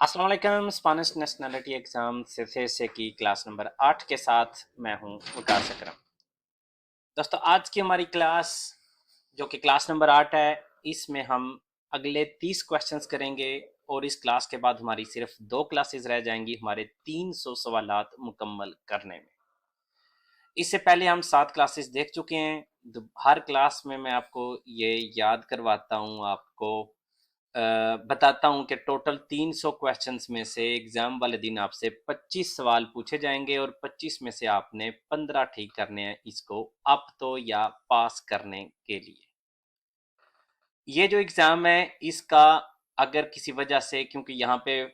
अस्सलाम वालेकुम। Spanish nationality exam से की क्लास नंबर 8 के साथ मैं हूं वकार अकरम। दोस्तों, आज की हमारी क्लास जो कि क्लास नंबर 8 है, इसमें हम अगले 30 क्वेश्चंस करेंगे और इस क्लास के बाद हमारी सिर्फ 2 क्लासेस रह जाएंगी हमारे 300 सवालात मुकम्मल करने में। इससे पहले हम 7 क्लासेस देख चुके हैं। हर क्लास में मैं आपको ये याद करवाता हूँ, आपको बताता हूँ कि टोटल 300 क्वेश्चंस में से एग्जाम वाले दिन आपसे 25 सवाल पूछे जाएंगे और 25 में से आपने 15 ठीक करने हैं इसको अप तो या पास करने के लिए। ये जो एग्ज़ाम है इसका अगर किसी वजह से, क्योंकि यहाँ पे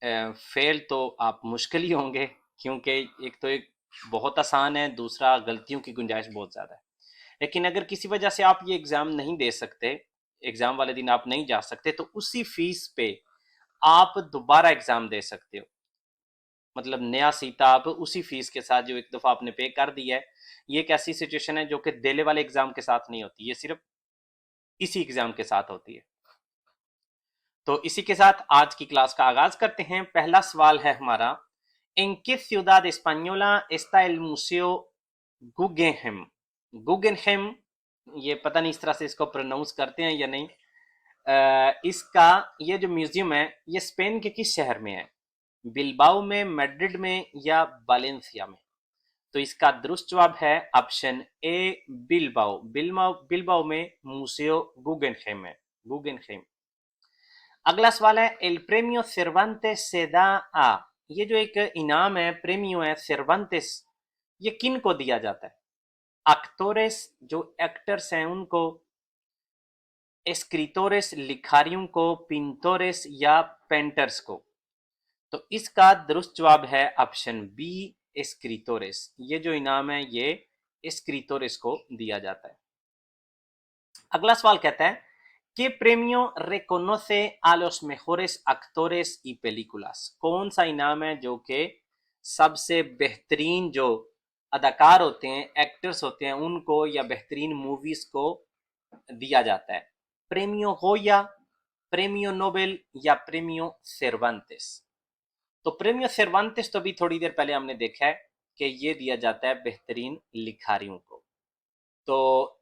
फेल तो आप मुश्किल ही होंगे, क्योंकि एक बहुत आसान है, दूसरा गलतियों की गुंजाइश बहुत ज़्यादा है। लेकिन अगर किसी वजह से आप ये एग्ज़ाम नहीं दे सकते, एग्ज़ाम वाले दिन आप नहीं जा सकते, तो उसी फीस पे आप दोबारा एग्ज़ाम दे सकते हो। मतलब नया सीटा आप उसी फीस के साथ जो एक दफ़ा आपने पे कर दिया है। ये एक ऐसी सिचुएशन है जो कि देने वाले एग्ज़ाम के साथ नहीं होती, ये सिर्फ इसी एग्ज़ाम के साथ होती है। तो इसी के साथ आज की क्लास का आगाज करते हैं। पहला सवाल है हमारा, ¿En qué ciudad española está el Museo Guggenheim? Guggenheim, ये पता नहीं इस तरह से इसको प्रोनाउंस करते हैं या नहीं। इसका ये जो म्यूजियम है ये स्पेन के किस शहर में है? बिलबाओ में, मैड्रिड में या वालेंसिया में? तो इसका दुरुस्त जवाब है ऑप्शन ए, बिलबाओ। बिलबाओ बिलबाओ में म्यूजियो गुगनहेम है, गुगनहेम। अगला सवाल है, एल प्रेमियो सिरवांतेस से दा आ। ये जो एक इनाम है, प्रेमियो है सिरवांतेस, ये किन को दिया जाता है? एक्टोरेस, जो एक्टर्स हैं उनको, एस्क्रिटोरेस लिखारियों को, पिंटोरेस या पेंटर्स को? तो इसका दुरुस्त जवाब है ऑप्शन बी, एस्क्रिटोरेस। ये जो इनाम है ये एस्क्रिटोरेस को दिया जाता है। अगला सवाल कहता है कि Premio reconoce a los mejores actores y películas। कौन सा इनाम है जो कि सबसे बेहतरीन जो अदाकार होते हैं, एक्टर्स होते हैं, उनको या बेहतरीन मूवीज को दिया जाता है? प्रेमियो गोया, प्रेमियो नोबेल या प्रेमियो सेरवांतेस? तो प्रेमियो सेरवांतेस तो अभी थोड़ी देर पहले हमने देखा है कि ये दिया जाता है बेहतरीन लिखारियों को। तो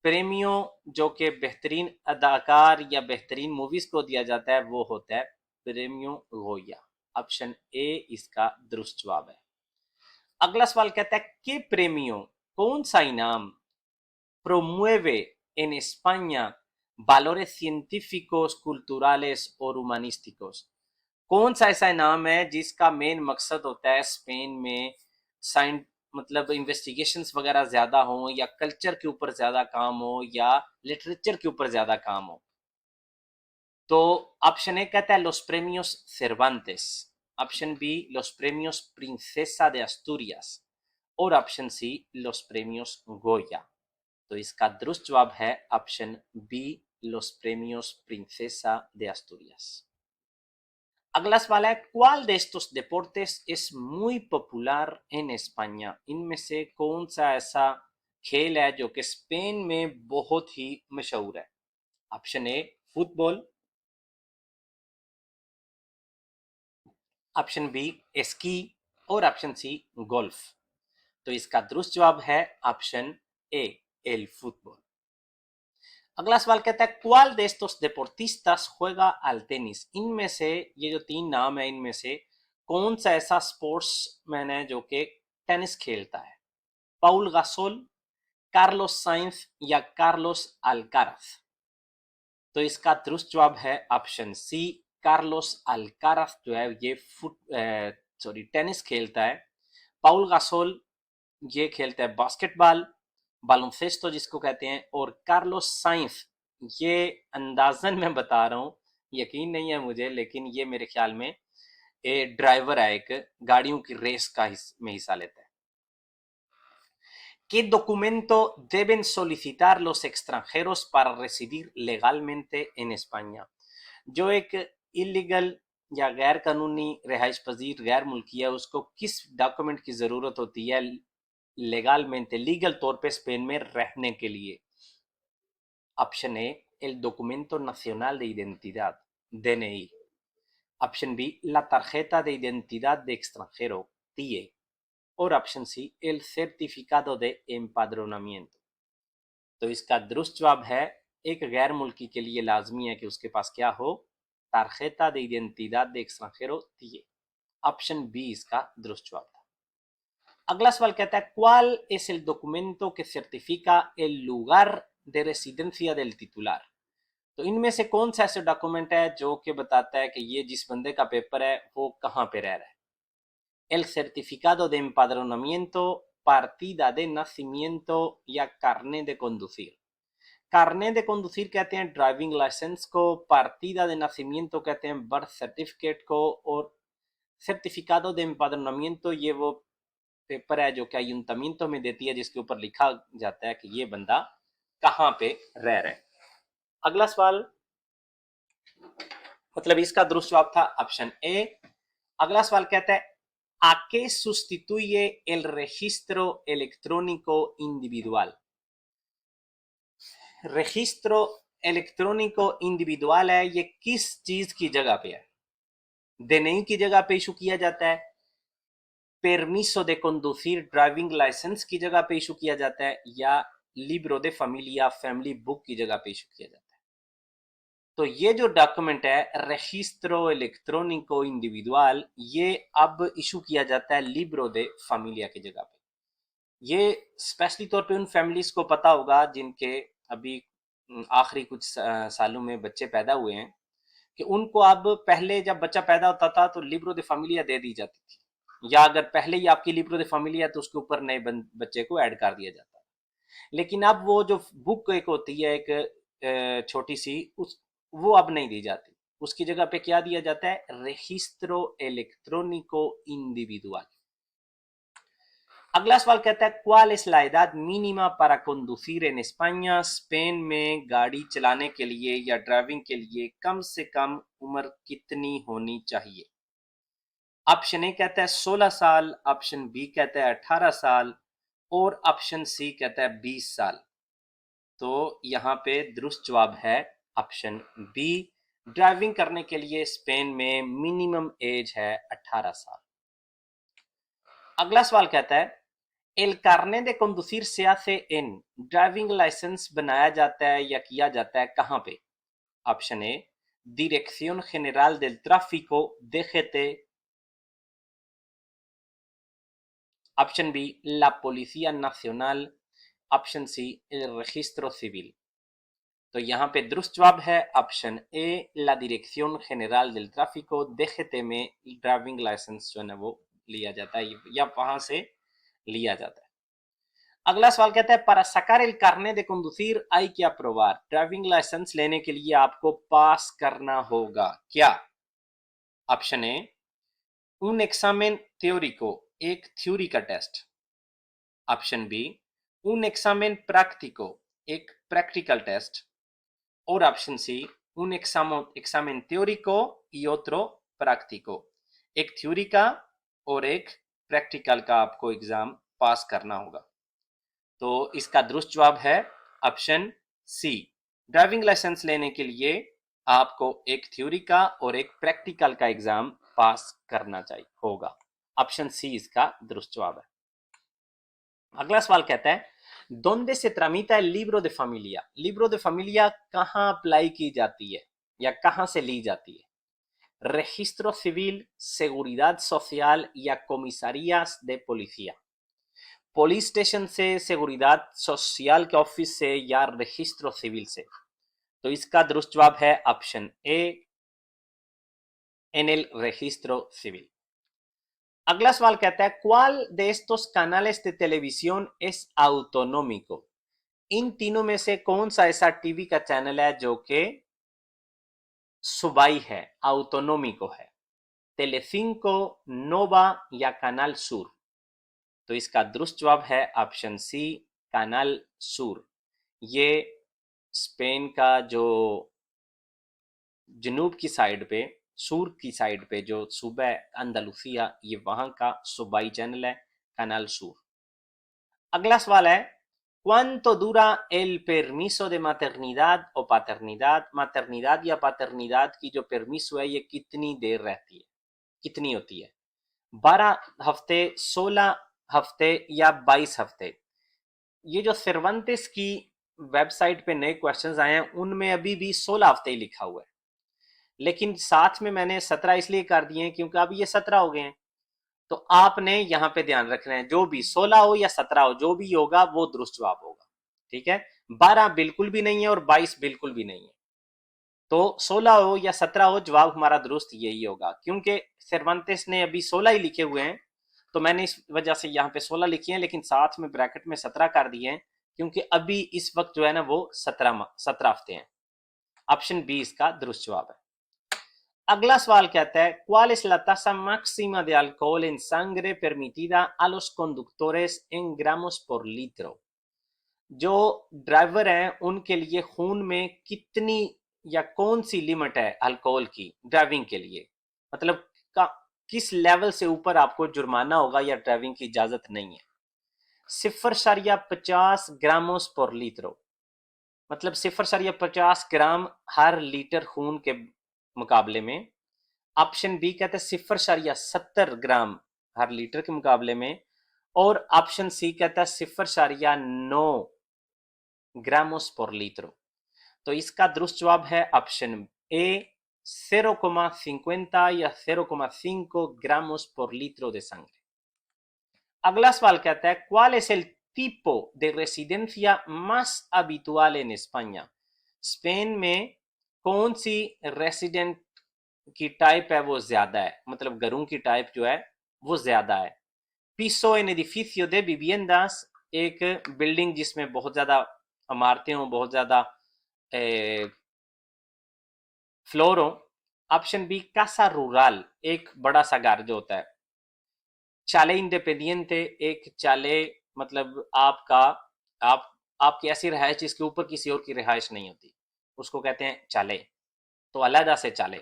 प्रेमियो जो कि बेहतरीन अदाकार या बेहतरीन मूवीज को दिया जाता है वो होता है प्रेमियो गोया। ऑप्शन ए इसका दुरुस्त जवाब है। अगला सवाल कहता है कि प्रेमियो कौन सा इनाम promueve en España valores científicos, culturales और humanísticos? कौन सा ऐसा इनाम है जिसका मेन मकसद होता है स्पेन में साइंस, मतलब इन्वेस्टिगेशंस वगैरह ज्यादा हो, या कल्चर के ऊपर ज्यादा काम हो, या लिटरेचर के ऊपर ज्यादा काम हो? तो ऑप्शन ए कहता है los premios Cervantes, option B los premios Princesa de Asturias और option C los premios Goya। तो इसका दुरुस्त जवाब है option B, los premios Princesa de Asturias। अगला सवाल है, ¿cuál de estos deportes es muy popular en España? इनमें से कौन सा ऐसा खेल है जो कि स्पेन में बहुत ही मशहूर है? Option A football, option B ski और ऑप्शन सी गोल्फ। तो इसका दुरुस्त जवाब है ऑप्शन ए, एल फुटबॉल। अगला सवाल कहता है, ¿cuál de estos deportistas juega al tenis? इनमें से, ये जो 3 नाम है, इनमें से कौन सा ऐसा स्पोर्ट्समैन है जो कि टेनिस खेलता है? पाउल गासोल, कार्लोस साइंस या कार्लोस अल्काराज? तो इसका दुरुस्त जवाब है ऑप्शन सी, कार्लोस अल्काराज जो है ये टेनिस खेलता है। पाउल गासोल ये खेलता है बास्केटबॉल, बालोंसेस्टो जिसको कहते हैं, और कार्लोस साइंस, ये अंदाजन मैं बता रहा हूँ, यकीन नहीं है मुझे, लेकिन ये मेरे ख्याल में ड्राइवर है, एक गाड़ियों की रेस का में हिस्सा लेता है। ¿Qué documento deben solicitar los extranjeros para residir legalmente en España? जो एक इलीगल या गैर कानूनी रिहाइश पजीर गैर मुल्की है, उसको किस डॉक्यूमेंट की ज़रूरत होती है लेगालमेंटे, लीगल तौर पे स्पेन में रहने के लिए? Option A, el documento nacional de identidad, DNI। Option B la tarjeta de identidad de extranjero, TIE, और option C el certificado de empadronamiento। तो इसका दुरुस्त जवाब है एक गैर मुल्की के लिए लाजमी है कि उसके पास क्या हो, tarjeta de identidad de extranjero, TIE। Option B इसका दुरुस्त जवाब था। अगला सवाल कहता है ¿Cuál es el documento que certifica el lugar de residencia del titular? तो इनमें से कौन सा ऐसा डॉक्यूमेंट है जो कि बताता है कि ये जिस बंदे का पेपर है वो कहाँ पे रह रहा है? El certificado de empadronamiento, partida de nacimiento या carnet de conducir। carnet de conducir कहते हैं ड्राइविंग लाइसेंस को, partida de nacimiento कहते हैं बर्थ सर्टिफिकेट को, और certificado de empadronamiento ये वो पेपर है जो कि ayuntamiento में देती है जिसके ऊपर लिखा जाता है कि ये बंदा कहाँ पे रह रहा है। अगला सवाल, मतलब इसका दुरुस्त जवाब था ऑप्शन ए। अगला सवाल कहता है ¿A qué sustituye el registro electrónico individual? registro electrónico individual है, ये किस चीज की जगह पे है? DNI की जगह पे इशू किया जाता है, permiso de conducir driving licence की जगह पे इशू किया जाता है, या लिब्रो दे फैमिलिया फैमिली बुक की जगह पे इशू किया जाता है? तो ये जो डॉक्यूमेंट है रजिस्ट्रो इलेक्ट्रॉनिको इंडिविजुअल, ये अब इशू किया जाता है लिब्रो दे फैमिलिया की जगह पे। ये स्पेशली तौर पे उन फैमिलीज को पता होगा जिनके अभी आखिरी कुछ सालों में बच्चे पैदा हुए हैं, कि उनको अब पहले जब बच्चा पैदा होता था तो लिब्रो दे फैमिलिया दे दी जाती थी, या अगर पहले ही आपकी लिब्रो दे फैमिलिया तो उसके ऊपर नए बच्चे को ऐड कर दिया जाता। लेकिन अब वो जो बुक एक होती है एक छोटी सी, उस वो अब नहीं दी जाती, उसकी जगह पे क्या दिया जाता है? रजिस्ट्रो इलेक्ट्रॉनिको इंडिविजुअल। अगला सवाल कहता है ¿Cuál es la edad mínima para conducir en España? Spain में गाड़ी चलाने के लिए या ड्राइविंग के लिए कम से कम उम्र कितनी होनी चाहिए? ऑप्शन ए कहता है 16 साल, ऑप्शन बी कहता है 18 साल, और ऑप्शन सी कहता है 20 साल। तो यहाँ पे दुरुस्त जवाब है ऑप्शन बी। ड्राइविंग करने के लिए स्पेन में मिनिमम एज है 18 साल। अगला सवाल कहता है El carnet de conducir se hace en, driving licence बनाया जाता है या किया जाता है कहाँ पे? Option A Dirección General del Tráfico, DGT, option B La Policía Nacional, option C El Registro Civil। तो यहाँ पे दुरुस्त जवाब है ऑप्शन ए ला डायरेक्शन जनरल del tráfico, DGT में ड्राइविंग लाइसेंस जो है ना वो लिया जाता है या वहां से लिया जाता है। अगला सवाल कहता है para sacar el carnet de conducir hay que aprobar, driving licence लेने के लिए आपको पास करना होगा क्या? Option A un examen teórico, एक थ्योरी का test, option B un examen práctico, एक प्रैक्टिकल टेस्ट, और option C un examen teórico y otro práctico, एक थ्योरी का और एक प्रैक्टिकल का आपको एग्जाम पास करना होगा। तो इसका दुरुस्त जवाब है ऑप्शन सी। ड्राइविंग लाइसेंस लेने के लिए आपको एक थ्योरी का और एक प्रैक्टिकल का एग्जाम पास करना चाहिए होगा। ऑप्शन सी इसका दुरुस्त जवाब है। अगला सवाल कहता है ¿Dónde se tramita el libro de familia? libro de familia कहाँ अप्लाई की जाती है या कहाँ से ली जाती है? registro civil, seguridad social या comisarías de policía? Police station से, seguridad social के ऑफिस से, या registro civil से? तो इसका दुरुस्त जवाब है ऑप्शन ए en el registro civil। अगला सवाल कहता है ¿Cuál de estos canales de televisión es autonómico? इन तीनों में से कौन सा ऐसा टीवी का चैनल है जो कि सूबाई है, ऑटोनोमिको है? टेलीसिंको, नोवा या कैनाल सूर? तो इसका दुरुस्त जवाब है ऑप्शन सी कैनाल सूर। ये स्पेन का जो जनूब की साइड पे, सूर की साइड पे जो सूबा है अंदालुसिया, ये वहां का सूबाई चैनल है कैनाल सूर। अगला सवाल है ¿Cuánto dura el permiso de maternidad o paternidad? maternidad या paternidad की जो permiso है ये कितनी देर रहती है, कितनी होती है? 12 हफ्ते, 16 हफ्ते या 22 हफ्ते? ये जो सर्वंटिस की वेबसाइट पे नए क्वेश्चंस आए हैं उनमें अभी भी 16 हफ्ते ही लिखा हुआ है, लेकिन साथ में मैंने 17 इसलिए कर दिए हैं क्योंकि अब ये 17 हो गए हैं। तो आपने यहाँ पे ध्यान रखना है, जो भी 16 हो या 17 हो, जो भी होगा वो दुरुस्त जवाब होगा। ठीक है, 12 बिल्कुल भी नहीं है और 22 बिल्कुल भी नहीं है। तो 16 हो या 17 हो, जवाब हमारा दुरुस्त यही होगा, क्योंकि सर्वांतेस ने अभी 16 ही लिखे हुए हैं, तो मैंने इस वजह से यहाँ पे 16 लिखे हैं, लेकिन साथ में ब्रैकेट में 17 कर दिए हैं, क्योंकि अभी इस वक्त जो है ना वो 17 हफ्ते हैं। ऑप्शन बी इसका दुरुस्त जवाब है। अगला सवाल कहता है, ¿cuál es la tasa máxima de alcohol en sangre permitida a los conductores en gramos por litro? जो ड्राइवर हैं उनके लिए खून में कितनी या कौन सी लिमिट है अल्कोहल की ड्राइविंग के लिए, मतलब किस लेवल से ऊपर आपको जुर्माना होगा या ड्राइविंग की इजाजत नहीं है? 0.50 ग्रामोस पर लीटर, मतलब 0.50 ग्राम हर लीटर खून के मुकाबले में। ऑप्शन बी कहते हैं 0.70 ग्राम हर लीटर के मुकाबले में, और ऑप्शन सी कहता है 0.9 ग्रामोस पर लीटर। तो इसका दुरुस्त जवाब है ऑप्शन ए 0,50 या 0,5 gramos por litro de sangre। अगला सवाल कहता है, ¿cuál es el tipo de residencia más habitual en España? Spain में कौन सी रेसिडेंट की टाइप है वो ज्यादा है, मतलब घरों की टाइप जो है वो ज्यादा है? piso en edificio de viviendas, एक बिल्डिंग जिसमें बहुत ज्यादा इमारतें हों, बहुत ज्यादा फ्लोर हो। ऑप्शन बी casa रूरल, एक बड़ा सा घर जो होता है। चाले इंडिपेंडियंटे, एक चाले मतलब आप आपकी ऐसी रिहाइश जिसके ऊपर किसी और की रिहाइश नहीं होती, उसको कहते हैं चाले, तो अलहदा से चाले।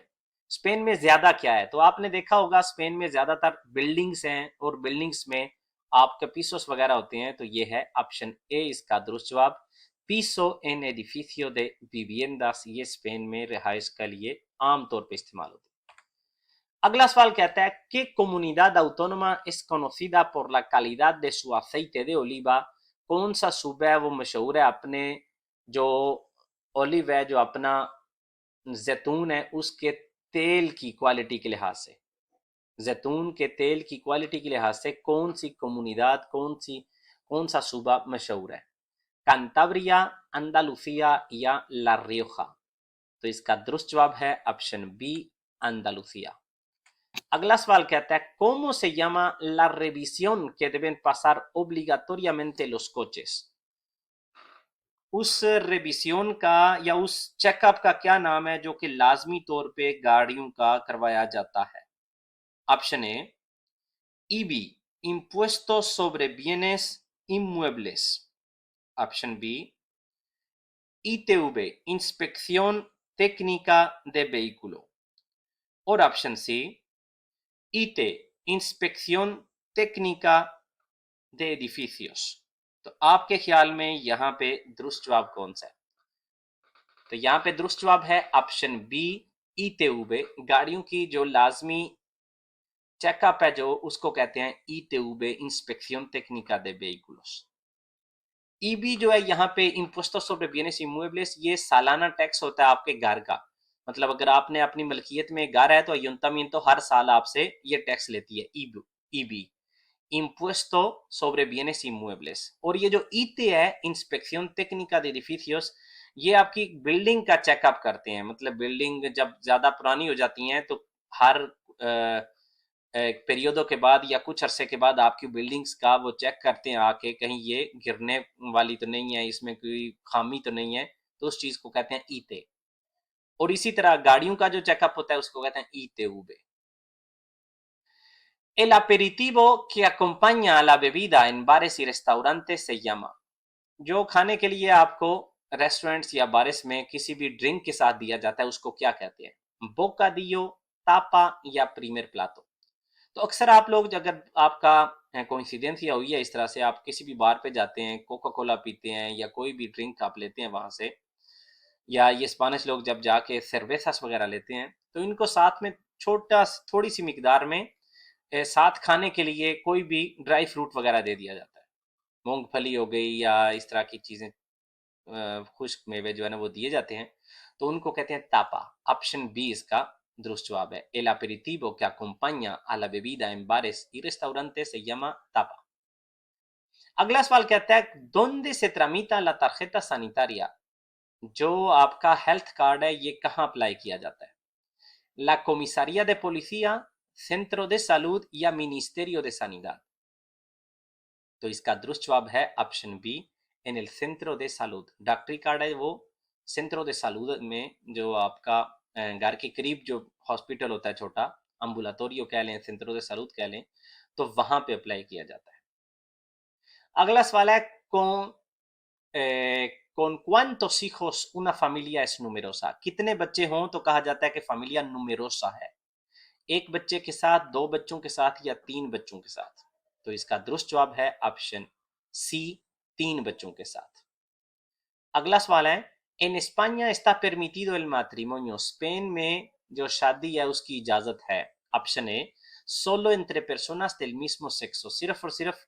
स्पेन में ज्यादा क्या है? तो आपने देखा होगा स्पेन में ज्यादातर बिल्डिंग्स हैं और बिल्डिंग्स में आपके पीसोस वगैरह होते हैं, तो ये है ऑप्शन ए इसका दुरुस्त जवाब। पीसो इन एडिफिसियो दे विविएंडास, ये स्पेन में रिहाइश के लिए आमतौर पर इस्तेमाल होते हैं। अगला सवाल कहता है कि comunidad autónoma es conocida por la calidad de su aceite de oliva, कौन सा सूबा है वो मशहूर है अपने जो ओलिव है, जो अपना जैतून है उसके तेल की क्वालिटी के लिहाज से। जैतून के तेल की क्वालिटी के लिहाज से कौन सी कम्युनिदाद, कौन सा सूबा मशहूर है? कांताब्रिया, अंदालुसिया या ला रियोजा? तो इसका दुरुस्त जवाब है ऑप्शन बी अंदालुसिया। अगला सवाल कहता है, ¿cómo se llama la revisión que deben pasar obligatoriamente los coches? उस रिविजन का या उस चेकअप का क्या नाम है जो कि लाजमी तौर पे गाड़ियों का करवाया जाता है? ऑप्शन ए ईबी impuesto sobre bienes inmuebles, option B ITV inspección técnica de vehículo, और option C ITE inspección técnica de edificios। तो आपके ख्याल में यहाँ पे दुरुस्त जवाब कौन सा है? तो यहाँ पे दुरुस्त जवाब है ऑप्शन बी ITV, गाड़ियों की जो लाजमी चेकअप है जो उसको कहते हैं ITV इंस्पेक्शन टेक्निका दे वेहिकुलोस। ईबी जो है यहाँ पे इम्पोस्टो सोब्रे बियनेस इमूवेबलेस, ये सालाना टैक्स होता है आपके घर का, मतलब अगर आपने अपनी मलकियत में घर है तो अयुंतमिन तो हर साल आपसे ये टैक्स लेती है EB impuesto sobre bienes inmuebles। और ये जो ईटे है इंस्पेक्शन टेक्निका de edificios, ये आपकी बिल्डिंग का चेकअप करते हैं, मतलब बिल्डिंग जब ज्यादा पुरानी हो जाती हैं तो हर पीरियडों के बाद या कुछ अरसे के बाद आपकी बिल्डिंग्स का वो चेक करते हैं आके, कहीं ये गिरने वाली तो नहीं है, इसमें कोई खामी तो नहीं है, तो उस चीज को कहते हैं ईटे। और इसी तरह गाड़ियों का जो चेकअप होता है उसको कहते हैं ITV। El aperitivo que acompaña a la bebida en bares y restaurantes se llama, जो खाने के लिए आपको रेस्टोरेंट्स या बारिस में किसी भी ड्रिंक के साथ दिया जाता है उसको क्या कहते हैं? बोकादियो, तापा या प्रीमियर प्लातो? तो अक्सर आप लोग, अगर आपका कोइंसिडेंस या हुई है इस तरह से, आप किसी भी बार पे जाते हैं, कोका कोला पीते हैं या कोई भी ड्रिंक आप लेते हैं वहाँ से, या ये स्पेनिश लोग जब जाके सर्वेसास वगैरह लेते हैं, तो इनको साथ में छोटा थोड़ी सी मिकदार में साथ खाने के लिए कोई भी ड्राई फ्रूट वगैरह दे दिया जाता है। मूंगफली हो गई या इस तरह की चीज़ें, खुश्क मेवे जो है ना वो दिए जाते हैं, तो उनको कहते हैं तापा। ऑप्शन बी इसका दुरुस्त जवाब है। L aperitivo que acompaña a la bebida en bares y restaurantes se llama tapa। अगला सवाल कहता है, ¿dónde se tramita la tarjeta sanitaria? जो आपका हेल्थ कार्ड है ये कहाँ अप्लाई किया जाता है? La comisaría de policía, centro de salud या ministerio de sanidad? तो इसका दुरुस्त जवाब है ऑप्शन बी, इन el centro de salud। डॉक्टरी कार्ड है वो सेंट्रो दे सालूद में, जो आपका घर के करीब जो हॉस्पिटल होता है छोटा, अम्बुलाटोरियो कह लें, सेंट्रो दे सालूद कह लें, तो वहां पे अप्लाई किया जाता है। अगला सवाल है, con cuántos hijos una familia es numerosa? कितने बच्चे हों तो कहा जाता है कि familia numerosa है? एक बच्चे के साथ, दो बच्चों के साथ या तीन बच्चों के साथ? तो इसका दुरुस्त जवाब है ऑप्शन सी, तीन बच्चों के साथ। अगला सवाल है, in Spain está permitido el matrimonio? Spain में जो शादी है उसकी इजाजत है। ऑप्शन ए, solo entre personas del mismo sexo, सिर्फ और सिर्फ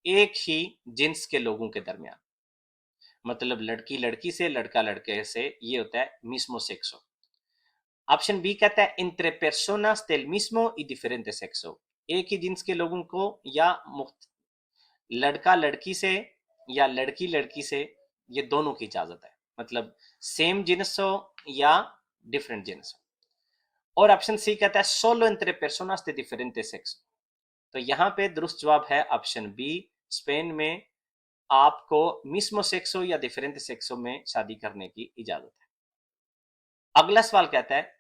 एक ही जिन्स के लोगों के दरमियान, मतलब लड़की लड़की से, लड़का लड़के से, ये होता है mismo sexo। ऑप्शन बी कहता है entre personas del mismo y diferente sexo, एक ही जिन्स के लोगों को या लड़का लड़की से या लड़की लड़की से, ये दोनों की इजाजत है, मतलब सेम जिन्स हो या डिफरेंट जिन्स हो। और ऑप्शन सी कहता है solo entre personas de diferente sexo। तो यहाँ पे दुरुस्त जवाब है ऑप्शन बी, स्पेन में आपको मिस्मो सेक्सो या डिफरेंट सेक्सो में शादी करने की इजाजत है। अगला सवाल कहता है,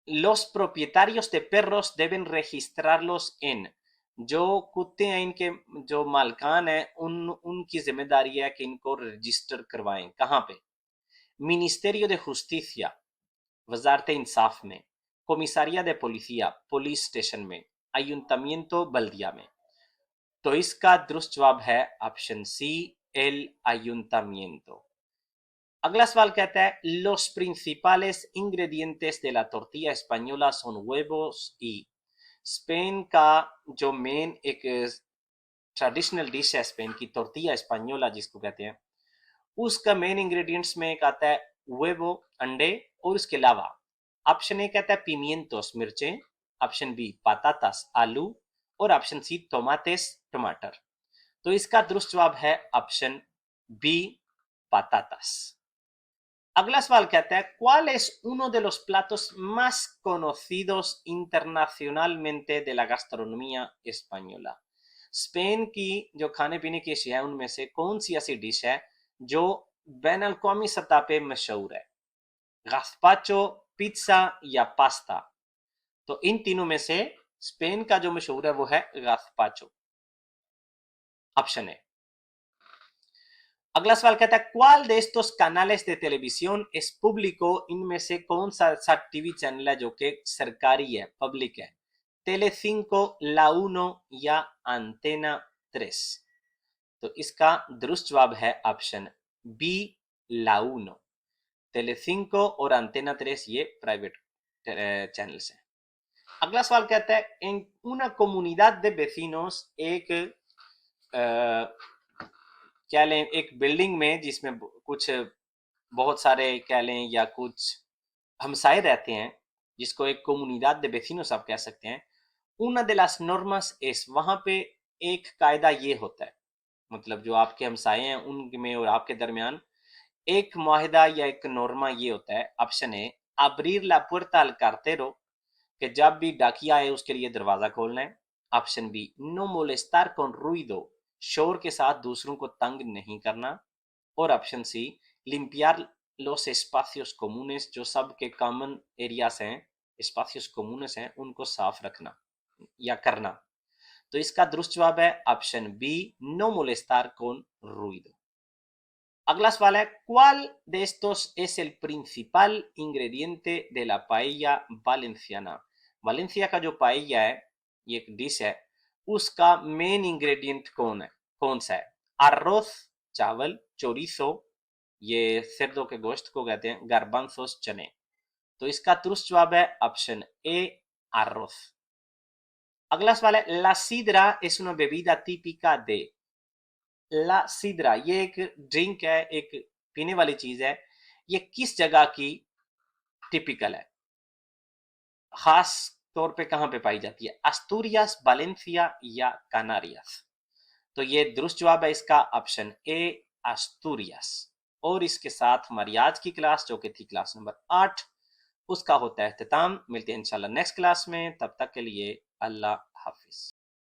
los propietarios de perros deben registrarlos en, जो कुत्ते हैं इनके जो मालकान है उनकी जिम्मेदारी है कि इनको रजिस्टर करवाएं। कहाँ पे? मिनिस्टेरियो de justicia, वजारत इंसाफ में, कोमिसारिया de policía, पुलिस स्टेशन में, ayuntamiento बल्दिया में। तो इसका दुरुस्त जवाब है ऑप्शन सी, एल ayuntamiento। अगला सवाल कहता है, los principales ingredientes de la tortilla española son huevos y, Spain का जो मेन एक ट्रेडिशनल डिश है स्पेन की, टोर्टिया स्पेनियोला जिसको कहते हैं, उसका मेन इंग्रेडिएंट्स में एक आता है हुएवो, अंडे, और उसके अलावा ऑप्शन ए कहता है पिमियंतोस, मिर्चें, ऑप्शन बी पातातास, आलू, और ऑप्शन सी टोमाटेस, टमाटर। तो इसका दुरुस्त जवाब है ऑप्शन बी, पातातास। अगला सवाल कहता है, ¿cuál es uno de los platos más conocidos internacionalmente de la gastronomía española? Spain की जो खाने पीने की अशिया है उनमें से कौन सी ऐसी डिश है जो बैन अवी सतह पे मशहूर है? गस्पाचो, पिज्जा या पास्ता? तो इन तीनों में से स्पेन का जो मशहूर है वो है गस्पाचो, ऑप्शन है। अगला सवाल कहता है, ¿cuál de estos canales de televisión es público? इनमें से कौन सा टीवी चैनल है जो कि सरकारी है, पब्लिक है? Telecinco, La Uno या Antena 3? तो इसका दुरुस्त जवाब है option B, La Uno। Telecinco और Antena 3 ये प्राइवेट चैनल्स हैं। अगला सवाल कहता है, en una comunidad de vecinos, एक कह लें एक बिल्डिंग में जिसमें कुछ बहुत सारे कह लें या कुछ हमसाए रहते हैं, जिसको एक comunidad de vecinos आप कह सकते हैं, una de las normas es, वहां पे एक कायदा ये होता है, मतलब जो आपके हमसाए हैं उनमें और आपके दरमियान एक मुआहिदा या एक नॉर्मा ये होता है। ऑप्शन ए, abrir la puerta al cartero, कि जब भी डाकिया आए उसके लिए दरवाजा खोलना है। Option B, no molestar con ruido, शोर के साथ दूसरों को तंग नहीं करना। और option C, limpiar los espacios comunes, जो सब के कॉमन एरियाज हैं, espacios comunes हैं, उनको साफ रखना या करना। तो इसका दुरुस्त जवाब है option B, no molestar con ruido। अगला सवाल है, ¿cuál de estos es el principal ingrediente de la paella valenciana? Valencia का जो पाएया है ये एक डिश है, उसका मेन इंग्रेडिएंट कौन सा है? अर्रोस चावल, चोरिसो ये सर्दों के गोश्त को कहते हैं, गार्बांसोस चने। तो इसका दुरुस्त जवाब है ऑप्शन ए, अर्रोस। अगला सवाल है, ला sidra es una bebida típica de। ला sidra ये एक ड्रिंक है, एक पीने वाली चीज है, ये किस जगह की टिपिकल है, खास तौर पे कहां पे पाई जाती है? अस्तूरियास, वालेंसिया या कनारियास? तो ये दुरुस्त जवाब है इसका ऑप्शन ए, अस्तूरियास। और इसके साथ हमारी आज की क्लास जो कि थी क्लास नंबर 8 उसका होता है अख्ताम। मिलते हैं इंशाल्लाह नेक्स्ट क्लास में, तब तक के लिए अल्लाह हाफिज।